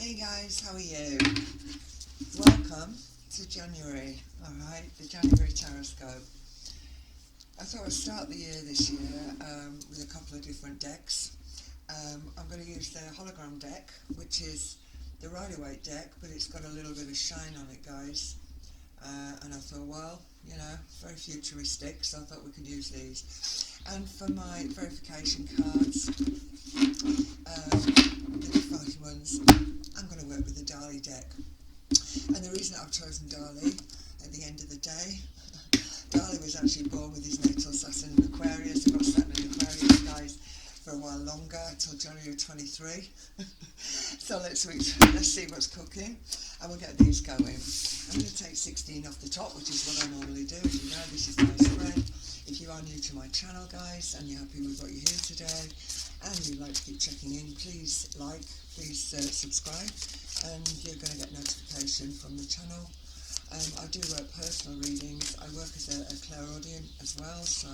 Hey guys, how are you? Welcome to January, alright, the January Taroscope. I thought I'd start the year this year with a couple of different decks. I'm going to use the hologram deck, which is the Rider-Waite deck, but it's got a little bit of shine on it, guys. And I thought, well, you know, very futuristic, so I thought we could use these. And for my verification cards, the defined ones, I'm going to work with the Dali deck. And the reason I've chosen Dali at the end of the day, Dali was actually born with his natal Saturn in Aquarius. I've got Saturn in Aquarius, guys, for a while longer, till January 23. So let's see what's cooking, and we'll get these going. I'm going to take 16 off the top, which is what I normally do. As you know, this is my spread. If you are new to my channel, guys, and you're happy with what you hear today, and you'd like to keep checking in, please subscribe, and you're going to get notification from the channel. I do work personal readings. I work as a clairaudient as well, so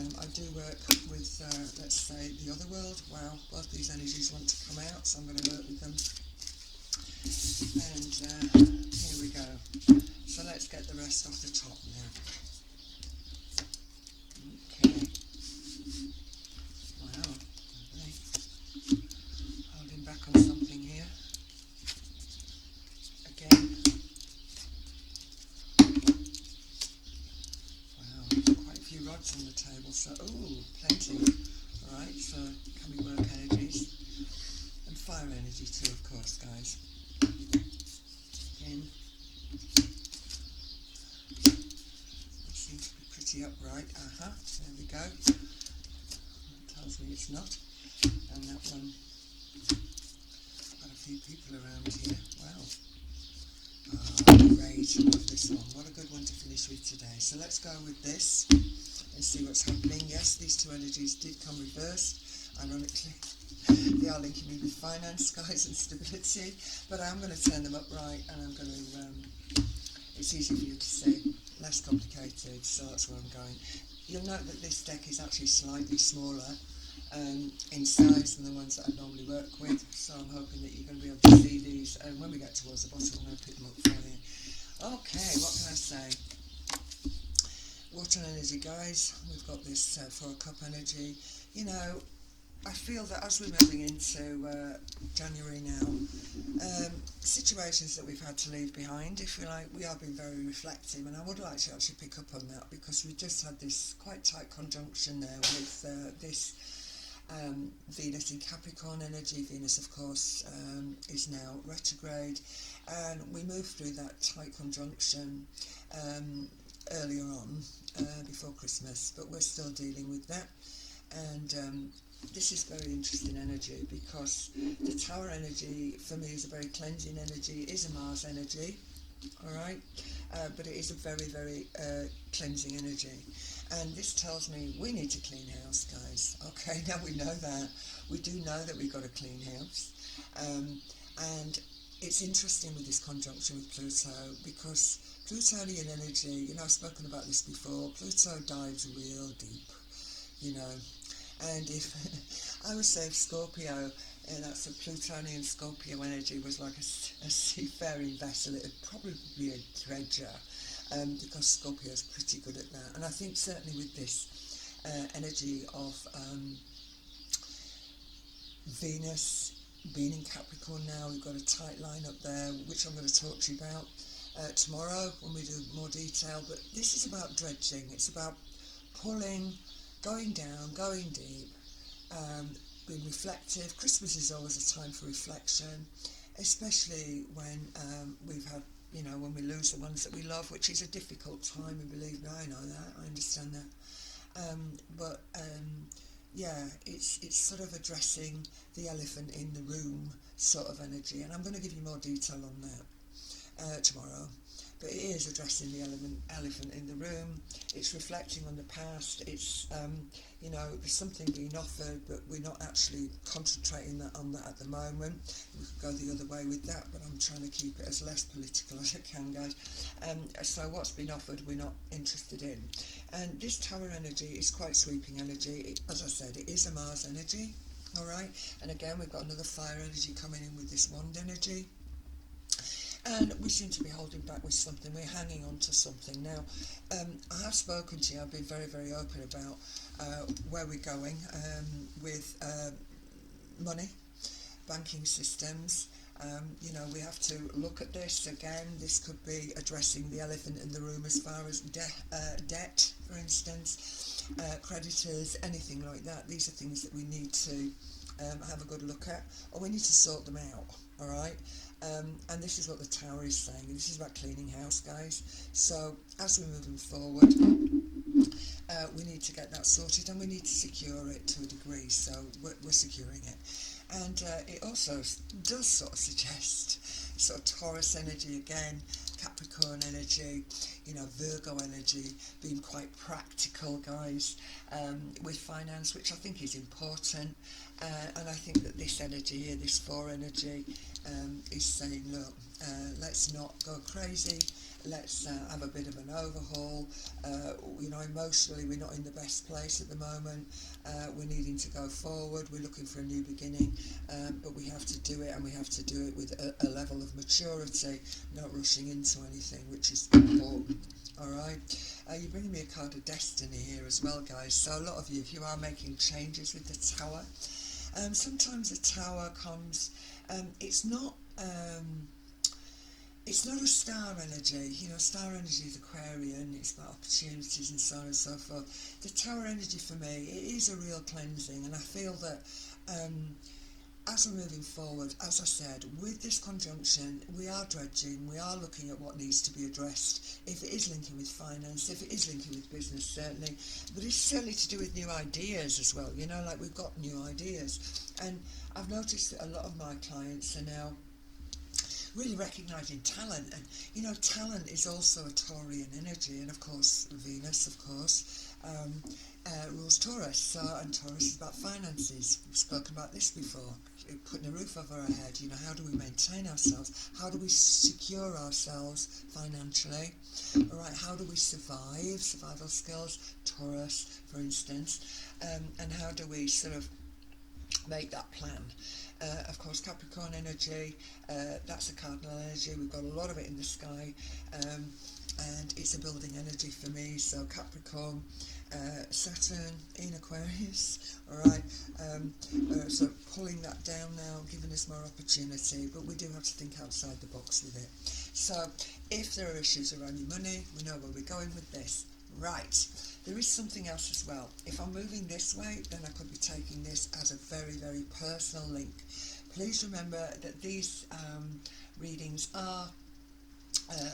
I do work with, let's say, the other world. Wow, both these energies want to come out, so I'm going to work with them. And here we go. So let's get the rest off the top now. Okay. Wow, lovely. Holding back on something here. Again. Wow, quite a few rods on the table, so, ooh, plenty. Alright, so can we work energies? And fire energy too, of course, guys. Again. They seem to be pretty upright. There we go. That tells me it's not. And that one, got a few people around here. Wow. Great, I love this one. What a good one to finish with today. So let's go with this and see what's happening. Yes, these two energies did come reversed, ironically. They are linking me with finance, guys, and stability, but I'm going to turn them upright, and I'm going to, it's easy for you to see, less complicated, so that's where I'm going. You'll note that this deck is actually slightly smaller in size than the ones that I normally work with, so I'm hoping that you're going to be able to see these, and when we get towards the bottom I'm going to pick them up for you. Okay, what can I say? Water energy, guys. We've got this 4 cup energy. You know, I feel that as we're moving into January now, situations that we've had to leave behind, if you like, we are being very reflective, and I would like to actually pick up on that, because we just had this quite tight conjunction there with this Venus in Capricorn energy. Venus, of course, is now retrograde, and we moved through that tight conjunction earlier on, before Christmas, but we're still dealing with that. And this is very interesting energy, because the Tower energy for me is a very cleansing energy. It is a Mars energy, alright, but it is a very, very cleansing energy. And this tells me we need to clean house, guys. Okay, now we know that. We do know that we've got a clean house. And it's interesting with this conjunction with Pluto, because Plutonian energy, you know, I've spoken about this before, Pluto dives real deep, you know. And if I would say if Scorpio, and that's a Plutonian Scorpio energy, was like a seafaring vessel, it would probably be a dredger, because Scorpio is pretty good at that. And I think certainly with this energy of Venus being in Capricorn now, we've got a tight line up there, which I'm going to talk to you about tomorrow when we do more detail. But this is about dredging. It's about pulling, going down, going deep, being reflective. Christmas is always a time for reflection, especially when we've had, you know, when we lose the ones that we love, which is a difficult time, and believe me, I know that, I understand that. Yeah, it's sort of addressing the elephant in the room sort of energy, and I'm going to give you more detail on that tomorrow. But it is addressing the elephant in the room. It's reflecting on the past. It's, you know, there's something being offered, but we're not actually concentrating on that at the moment. We could go the other way with that, but I'm trying to keep it as less political as I can, guys. So what's been offered, we're not interested in. And this Tower energy is quite sweeping energy. As I said, it is a Mars energy. Alright, and again we've got another fire energy coming in with this wand energy. And we seem to be holding back with something. We're hanging on to something. Now, I have spoken to you. I've been very, very open about where we're going with money, banking systems. You know, we have to look at this again. This could be addressing the elephant in the room as far as debt, for instance, creditors, anything like that. These are things that we need to have a good look at, or we need to sort them out. All right. And this is what the Tower is saying. This is about cleaning house, guys. So as we're moving forward, we need to get that sorted, and we need to secure it to a degree. So we're securing it. And it also does sort of suggest sort of Taurus energy again, Capricorn energy, you know, Virgo energy, being quite practical, guys, with finance, which I think is important. And I think that this energy here, this 4 energy, is saying, look, let's not go crazy. Let's have a bit of an overhaul. You know, emotionally, we're not in the best place at the moment. We're needing to go forward. We're looking for a new beginning, but we have to do it, and we have to do it with a level of maturity, not rushing into anything, which is important. All right. You're bringing me a card of destiny here as well, guys. So a lot of you, if you are making changes with the Tower, sometimes the Tower comes. It's not a star energy. You know, star energy is Aquarian, it's about opportunities and so on and so forth. The Tower energy for me, it is a real cleansing, and I feel that as we're moving forward, as I said, with this conjunction, we are dredging, we are looking at what needs to be addressed. If it is linking with finance, if it is linking with business, certainly, but it's certainly to do with new ideas as well, you know, like we've got new ideas. And I've noticed that a lot of my clients are now really recognising talent, and you know, talent is also a Taurian energy, and of course Venus, of course, rules Taurus, so, and Taurus is about finances. We've spoken about this before, putting a roof over our head. You know, how do we maintain ourselves, how do we secure ourselves financially, all right, how do we survive, survival skills, Taurus for instance, and how do we sort of make that plan. Of course, Capricorn energy, that's a cardinal energy. We've got a lot of it in the sky, and it's a building energy for me. So Capricorn, Saturn in Aquarius, all right. So pulling that down now, giving us more opportunity, but we do have to think outside the box with it. So if there are issues around your money, we know where we're going with this. Right, there is something else as well. If I'm moving this way, then I could be taking this as a very, very personal link. Please remember that these readings are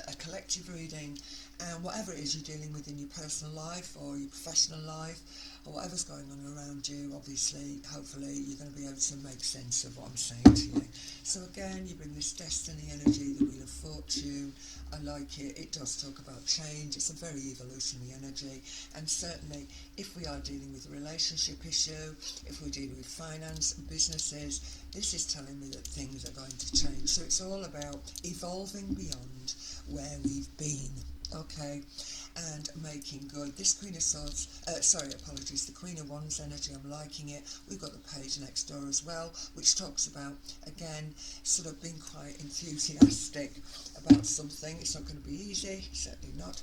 a collective reading, and whatever it is you're dealing with in your personal life or your professional life, or whatever's going on around you, obviously, hopefully, you're going to be able to make sense of what I'm saying to you. So again, you bring this destiny energy, the Wheel of Fortune. I like it. It does talk about change. It's a very evolutionary energy, and certainly if we are dealing with a relationship issue, if we're dealing with finance and businesses, this is telling me that things are going to change. So it's all about evolving beyond where we've been, okay, and making good. This Queen of Swords, the Queen of Wands energy, I'm liking it. We've got the page next door as well, which talks about, again, sort of being quite enthusiastic about something. It's not going to be easy, certainly not.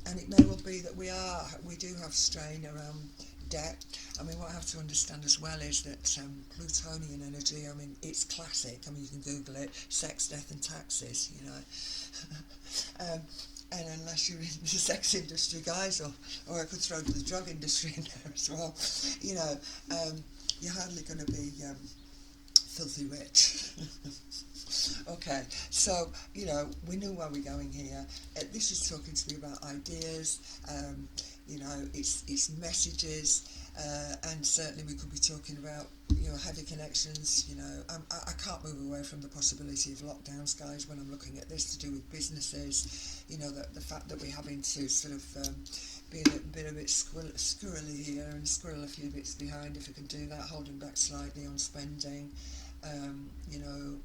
And it may well be that we do have strain around debt. I mean, what I have to understand as well is that Plutonian energy, I mean, it's classic. I mean, you can Google it, sex, death and taxes, you know. And unless you're in the sex industry, guys, or I could throw the drug industry in there as well, you know, you're hardly going to be filthy rich. Okay, so, you know, we know where we're going here. This is talking to me about ideas, you know, it's messages, and certainly we could be talking about, you know, heavy connections. You know, I can't move away from the possibility of lockdowns, guys, when I'm looking at this, to do with businesses. You know, the fact that we're having to sort of be a bit squirrely here and squirrel a few bits behind, if we can do that, holding back slightly on spending, you know,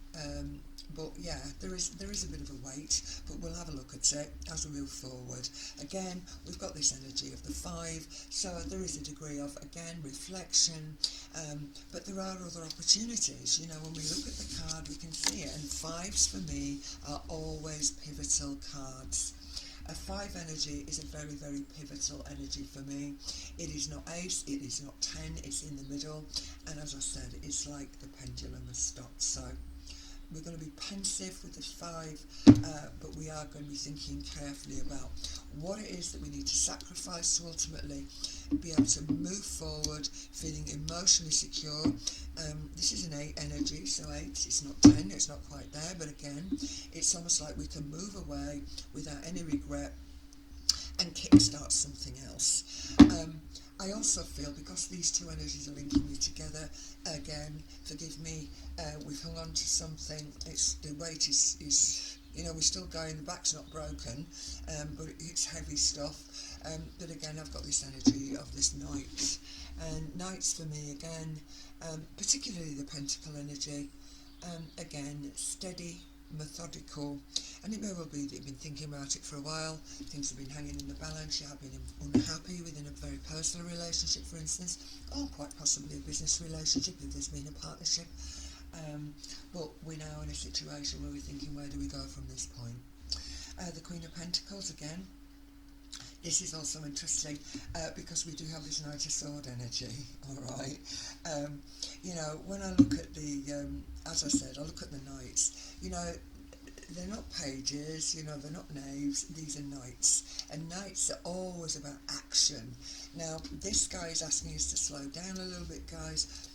but yeah, there is a bit of a weight, but we'll have a look at it as we move forward. Again, we've got this energy of the 5, so there is a degree of, again, reflection, but there are other opportunities. You know, when we look at the card, we can see it, and 5s for me are always pivotal cards. A 5 energy is a very, very pivotal energy for me. It is not ace, it is not 10, it's in the middle, and as I said, it's like the pendulum has stopped. So we're going to be pensive with the 5, but we are going to be thinking carefully about what it is that we need to sacrifice to ultimately be able to move forward, feeling emotionally secure. This is an 8 energy, so 8, it's not 10, it's not quite there, but again, it's almost like we can move away without any regret and kickstart something else. I also feel, because these 2 energies are linking me together, again, forgive me, we've hung on to something. It's the weight is you know, we're still going, the back's not broken, but it's heavy stuff. But again, I've got this energy of this Knight, and Knights for me, again, particularly the Pentacle energy, again, steady, methodical, and it may well be that you've been thinking about it for a while. Things have been hanging in the balance, you have been unhappy within a very personal relationship, for instance, or quite possibly a business relationship if there's been a partnership, but we're now in a situation where we're thinking, where do we go from this point? The Queen of Pentacles, again, this is also interesting, because we do have this Knight of Sword energy, alright. You know, when I look at the, as I said, I look at the Knights, you know, they're not pages, you know, they're not knaves, these are Knights, and Knights are always about action. Now, this guy is asking us to slow down a little bit, guys.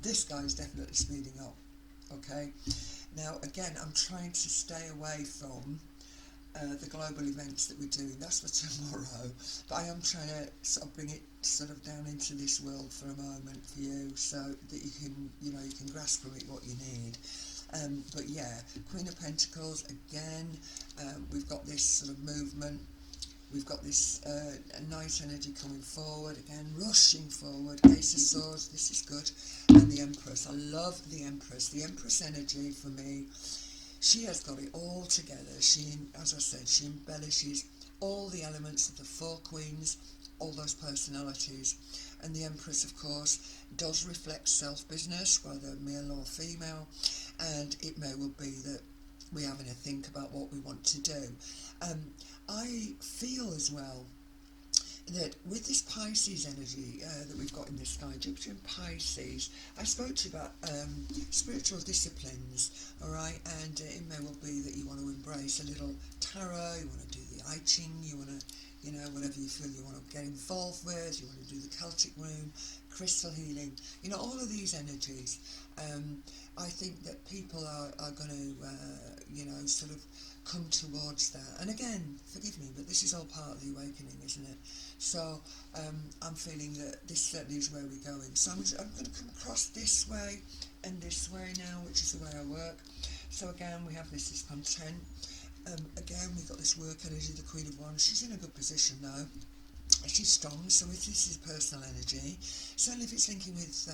This guy is definitely speeding up, okay? Now, again, I'm trying to stay away from the global events that we're doing. That's for tomorrow, but I am trying to sort of bring it sort of down into this world for a moment for you, so that you can, you know, you can grasp from it what you need. But yeah, Queen of Pentacles, again, we've got this sort of movement, we've got this Knight energy coming forward, again, rushing forward, Ace of Swords, this is good, and the Empress. I love the Empress energy for me. She has got it all together. She, as I said, she embellishes all the elements of the 4 queens, all those personalities, and the Empress, of course, does reflect self-business, whether male or female, and it may well be that we're having a think about what we want to do. I feel as well that with this Pisces energy that we've got in the sky, Jupiter in Pisces, I spoke to you about spiritual disciplines, alright, and it may well be that you want to embrace a little tarot, you want to do the I Ching, you want to, you know, whatever you feel you want to get involved with, you want to do the Celtic Rune, crystal healing, you know, all of these energies. I think that people are going to, you know, sort of come towards that. And again, forgive me, but this is all part of the awakening, isn't it? So I'm feeling that this certainly is where we're going. So I'm going to come across this way and this way now, which is the way I work. So again, we have this content. Again, we've got this work energy, the Queen of Wands. She's in a good position now. She's strong, so if this is personal energy, certainly if it's linking with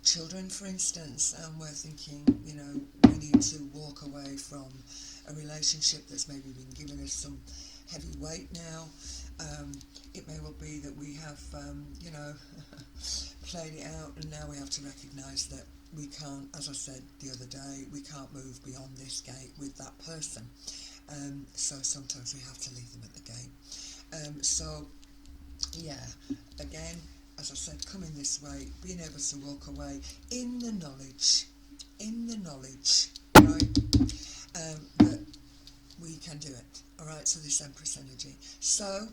children, for instance, and we're thinking, you know, we need to walk away from a relationship that's maybe been giving us some heavy weight now. It may well be that we have, you know, played it out, and now we have to recognise that we can't, as I said the other day, we can't move beyond this gate with that person. So sometimes we have to leave them at the gate. So, yeah, again, as I said, coming this way, being able to walk away in the knowledge, right, that we can do it, alright, so this Empress energy. So,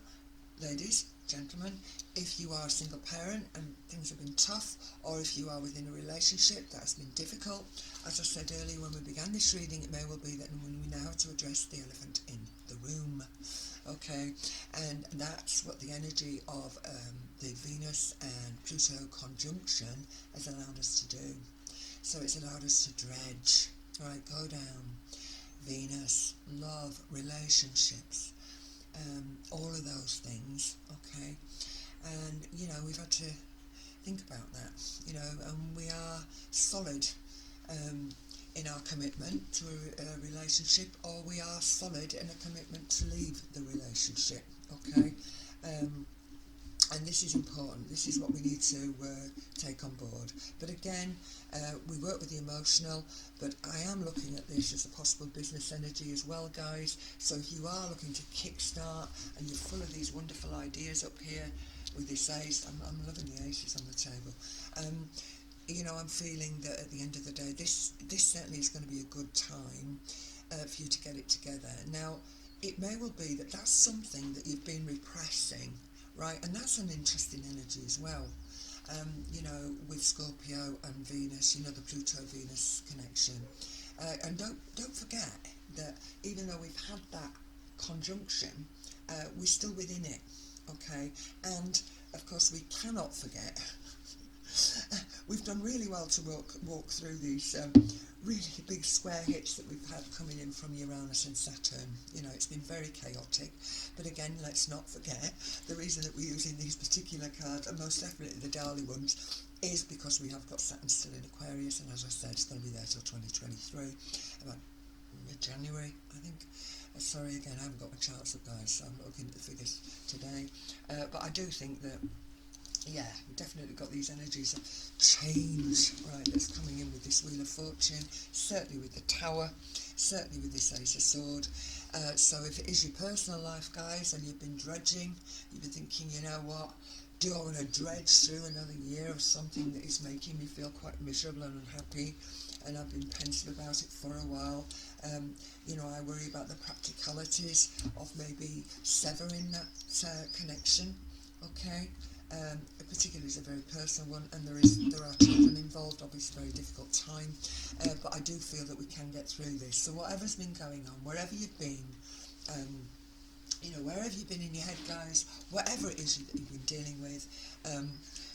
ladies, gentlemen, if you are a single parent and things have been tough, or if you are within a relationship that has been difficult, as I said earlier when we began this reading, it may well be that we now have to address the elephant in the room, okay, and that's what the energy of the Venus and Pluto conjunction has allowed us to do. So it's allowed us to dredge, right, go down, Venus, love, relationships, all of those things, okay, and, you know, we've had to think about that, you know, and we are solid, in our commitment to a relationship, or we are solid in a commitment to leave the relationship. Okay, and this is important. This is what we need to take on board. But again, we work with the emotional, but I am looking at this as a possible business energy as well, guys. So if you are looking to kickstart and you're full of these wonderful ideas up here with this ace, I'm loving the aces on the table. You know, I'm feeling that at the end of the day, this certainly is going to be a good time for you to get it together. Now, it may well be that that's something that you've been repressing, right? And that's an interesting energy as well. You know, with Scorpio and Venus, you know, the Pluto-Venus connection. And don't forget that even though we've had that conjunction, we're still within it, okay? And, of course, we cannot forget we've done really well to walk through these really big square hits that we've had coming in from Uranus and Saturn. You know, it's been very chaotic, but again, let's not forget the reason that we're using these particular cards, and most definitely the Dali ones, is because we have got Saturn still in Aquarius, and as I said, it's going to be there till 2023, about mid-January, I think. Sorry, again, I haven't got my charts up, guys, so I'm not looking at the figures today, but I do think that, yeah, we've definitely got these energies of change, right, that's coming in with this Wheel of Fortune, certainly with the Tower, certainly with this Ace of Sword. So if it is your personal life, guys, and you've been dredging, you've been thinking, you know what, do I want to dredge through another year of something that is making me feel quite miserable and unhappy, and I've been pensive about it for a while. You know, I worry about the practicalities of maybe severing that connection, okay? Particularly is a very personal one, and there are children involved, obviously a very difficult time, but I do feel that we can get through this. So whatever's been going on, wherever you've been, you know, wherever you've been in your head, guys, whatever it is that you've been dealing with,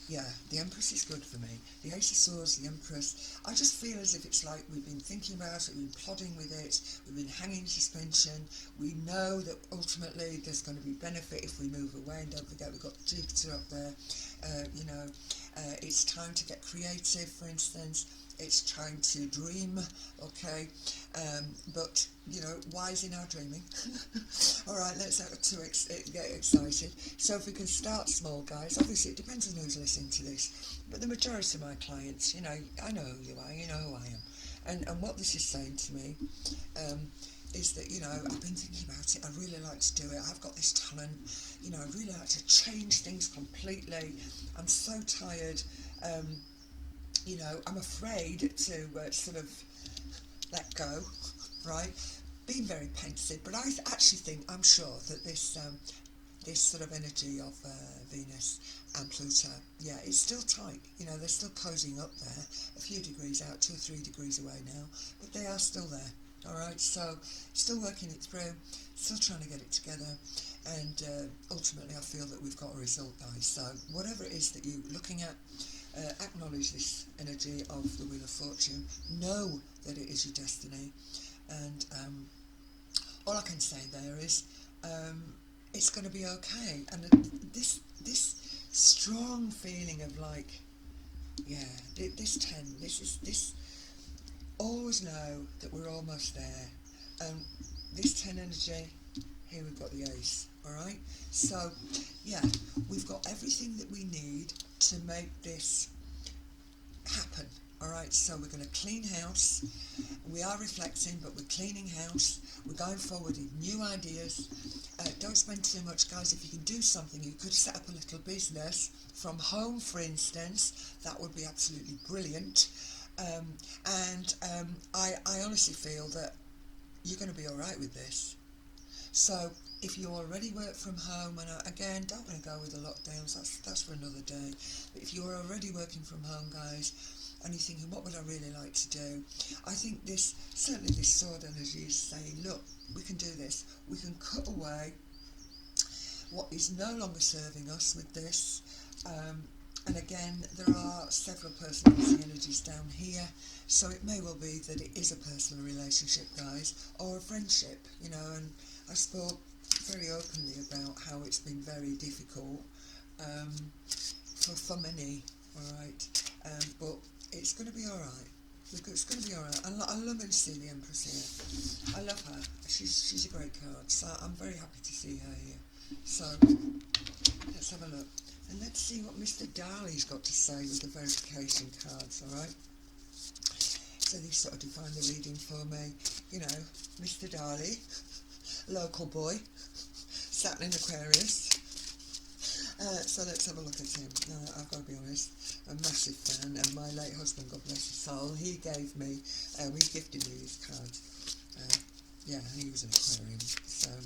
yeah, the Empress is good for me. The Ace of Swords, the Empress, I just feel as if it's like we've been thinking about it, we've been plodding with it, we've been hanging in suspension. We know that ultimately there's going to be benefit if we move away, and don't forget we've got Jupiter up there. You know, it's time to get creative, for instance. It's time to dream, okay? But, you know, wise in our dreaming. All right, let's not get excited. So if we can start small, guys, obviously it depends on who's listening to this, but the majority of my clients, you know, I know who you are, you know who I am. And what this is saying to me is that, you know, I've been thinking about it, I really like to do it, I've got this talent, you know, I'd really like to change things completely. I'm so tired, you know, I'm afraid to sort of let go, right? Being very pensive, but I actually think, I'm sure that this sort of energy of Venus and Pluto, yeah, it's still tight. You know, they're still cozying up there, a few degrees out, 2 or 3 degrees away now, but they are still there. All right, so still working it through, still trying to get it together, and ultimately I feel that we've got a result, guys. So whatever it is that you're looking at, acknowledge this energy of the Wheel of Fortune, know that it is your destiny, and all I can say there is it's going to be okay. And this strong feeling of like, yeah, this 10, this always know that we're almost there. This 10 energy, here we've got the ace, alright? So, yeah, we've got everything that we need to make this happen, alright? So we're going to clean house. We are reflecting, but we're cleaning house. We're going forward with new ideas. Don't spend too much, guys. If you can do something, you could set up a little business from home, for instance. That would be absolutely brilliant. I honestly feel that you're going to be alright with this. So if you already work from home, and again, don't want to go with the lockdowns, that's for another day, but if you're already working from home, guys, and you're thinking, what would I really like to do? I think certainly this sword energy is saying, look, we can do this. We can cut away what is no longer serving us with this. And again, there are several personality energies down here, so it may well be that it is a personal relationship, guys, or a friendship, you know, and I spoke very openly about how it's been very difficult for many, alright, but it's going to be alright, It's going to be alright. I love to see the Empress here. I love her. She's a great card. So I'm very happy to see her here. So let's have a look. And let's see what Mr. Darley's got to say with the verification cards, alright? So they sort of define the reading for me. You know, Mr. Darley, local boy, Saturn in Aquarius. So let's have a look at him. Now, I've got to be honest, I'm a massive fan, and my late husband, God bless his soul, he gave me, he gifted me these cards. Yeah, and he was an Aquarian, so I'm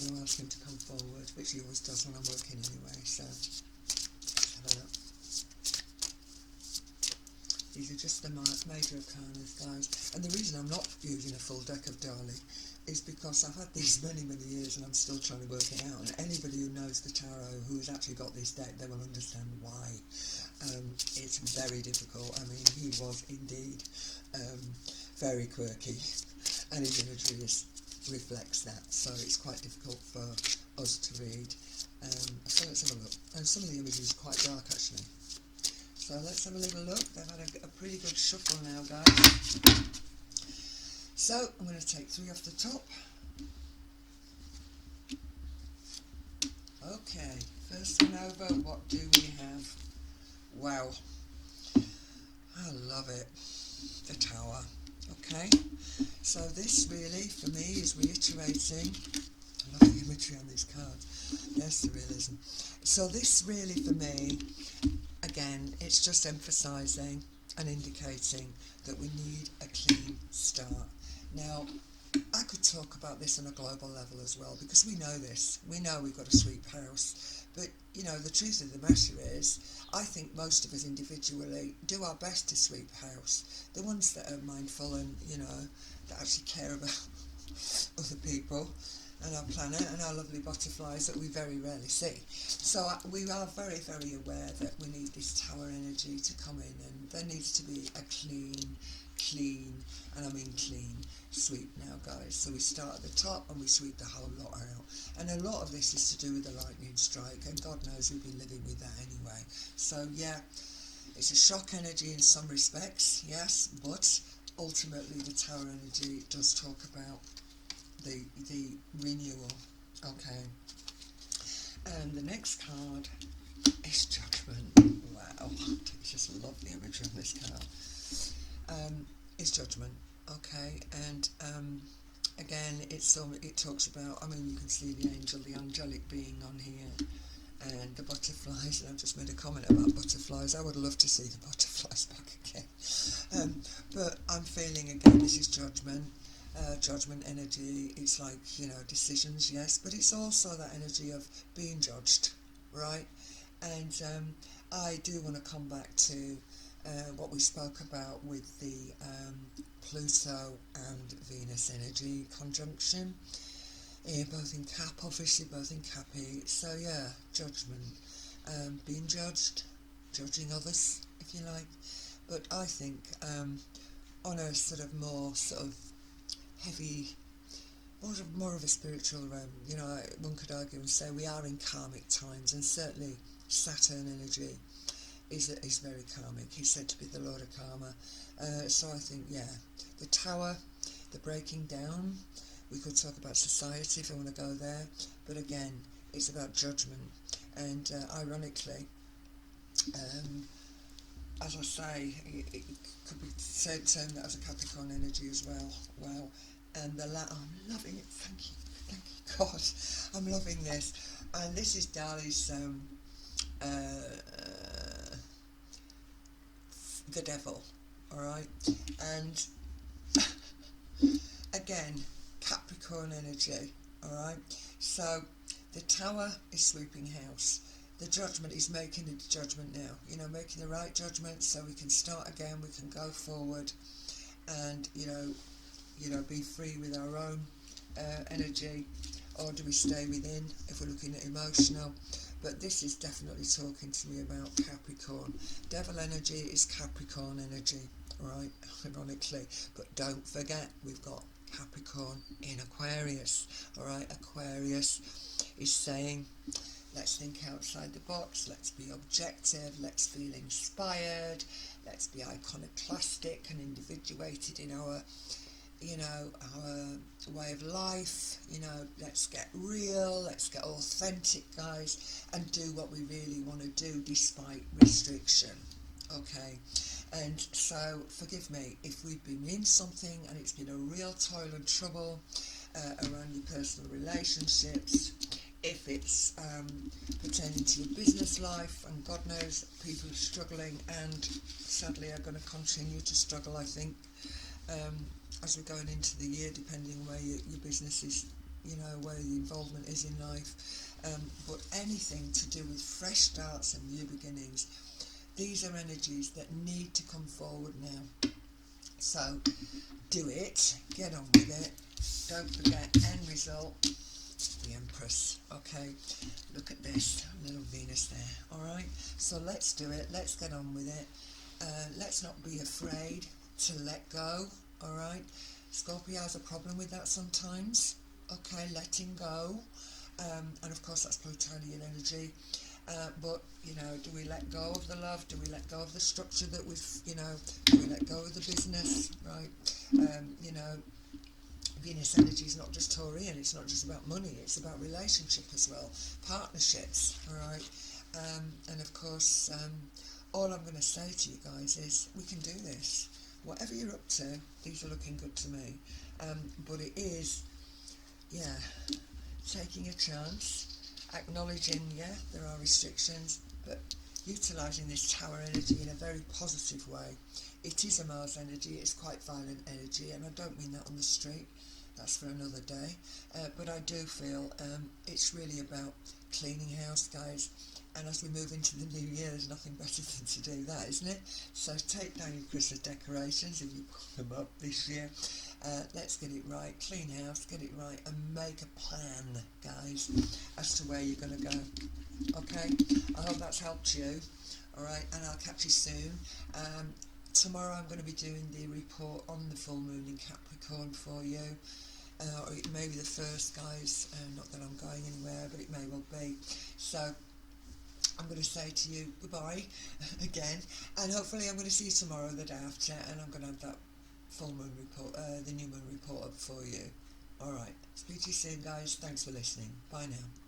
going to ask him to come forward, which he always does when I'm working anyway, so let's have a look. These are just the major arcanas, guys, and the reason I'm not using a full deck of Darley is because I've had these many years and I'm still trying to work it out, and anybody who knows the tarot who's actually got this deck, they will understand why. It's very difficult. I mean, he was indeed very quirky, and his imagery reflects that, so it's quite difficult for us to read. So let's have a look, and some of the images are quite dark actually. So let's have a little look. They've had a pretty good shuffle now, guys. So I'm going to take 3 off the top. Okay, first one over, what do we have? Wow, I love it, the Tower. Okay, so this really, for me, is reiterating, I love the imagery on these cards, yes, the realism. So this really, for me, again, it's just emphasising and indicating that we need a clean start. Now, I could talk about this on a global level as well, because we know this. We know we've got to sweep house. But, you know, the truth of the matter is, I think most of us individually do our best to sweep house. The ones that are mindful and, you know, that actually care about other people and our planet and our lovely butterflies that we very rarely see. So we are very aware that we need this Tower energy to come in, and there needs to be a clean, and I mean clean, sweep now, guys. So we start at the top and we sweep the whole lot out, and a lot of this is to do with the lightning strike, and God knows we've been living with that anyway. So yeah, it's a shock energy in some respects, yes, but ultimately the Tower energy does talk about the renewal. Okay, and the next card is Judgment. Wow, I just love the imagery of this card. It's Judgment. Okay, and again, it talks about, I mean, you can see the angel, the angelic being on here, and the butterflies, and I've just made a comment about butterflies. I would love to see the butterflies back again. But I'm feeling, again, this is Judgment. Judgment energy, it's like, you know, decisions, yes, but it's also that energy of being judged, right? And I do want to come back to what we spoke about with the Pluto and Venus energy conjunction, both in Cap, obviously both in Cappy. So yeah, Judgment, being judged, judging others, if you like. But I think on a sort of more sort of heavy, more of a spiritual realm, you know, one could argue and say we are in karmic times, and certainly Saturn energy is very karmic. He's said to be the Lord of Karma. So I think, yeah, the Tower, the breaking down, we could talk about society if I want to go there, but again, it's about judgment, and ironically, as I say, it could be said that as a Capricorn energy as well. Wow. And I'm loving it, thank you God, I'm loving this. And this is Dali's the devil, alright, and again, Capricorn energy, alright, so the Tower is sweeping house, the Judgment is making the judgment now, you know, making the right judgment so we can start again, we can go forward, and you know, be free with our own energy, or do we stay within if we're looking at emotional? But this is definitely talking to me about Capricorn. Devil energy is Capricorn energy, right? Ironically, but don't forget we've got Capricorn in Aquarius, alright? Aquarius is saying Let's think outside the box, let's be objective, let's feel inspired, let's be iconoclastic and individuated in our, our way of life. Let's get real, let's get authentic, guys, and do what we really want to do despite restriction. Okay, and so forgive me if we've been in something and it's been a real toil and trouble around your personal relationships, if it's pertaining to your business life, and God knows people are struggling and sadly are going to continue to struggle, I think, as we're going into the year, depending on where your business is, where the involvement is in life. But anything to do with fresh starts and new beginnings, these are energies that need to come forward now. So do it, get on with it. Don't forget, end result, the Empress. Okay, look at this little Venus there. Alright, so let's do it, let's get on with it. Let's not be afraid to let go. Alright, Scorpio has a problem with that sometimes. Okay, letting go. And of course that's Plutonian energy. But, do we let go of the love? Do we let go of the structure that we've, do we let go of the business, right? Venus energy is not just Taurian, it's not just about money, it's about relationship as well, partnerships, alright? And of course, all I'm going to say to you guys is we can do this. Whatever you're up to, these are looking good to me. But it is, taking a chance, acknowledging, there are restrictions, but utilising this Tower energy in a very positive way. It is a Mars energy, it's quite violent energy, and I don't mean that on the street, that's for another day, but I do feel it's really about cleaning house, guys, and as we move into the new year, there's nothing better than to do that, isn't it? So take down your Christmas decorations if you put them up this year. Let's get it right, clean house, get it right, and make a plan, guys, as to where you're going to go. Okay, I hope that's helped you. Alright, and I'll catch you soon. Tomorrow I'm going to be doing the report on the full moon in Capricorn for you. Or it may be the first, guys, not that I'm going anywhere, but it may well be. So I'm going to say to you goodbye again, and hopefully I'm going to see you tomorrow, the day after, and I'm going to have that full moon report, the new moon report up for you. Alright, speak to you soon, guys. Thanks for listening. Bye now.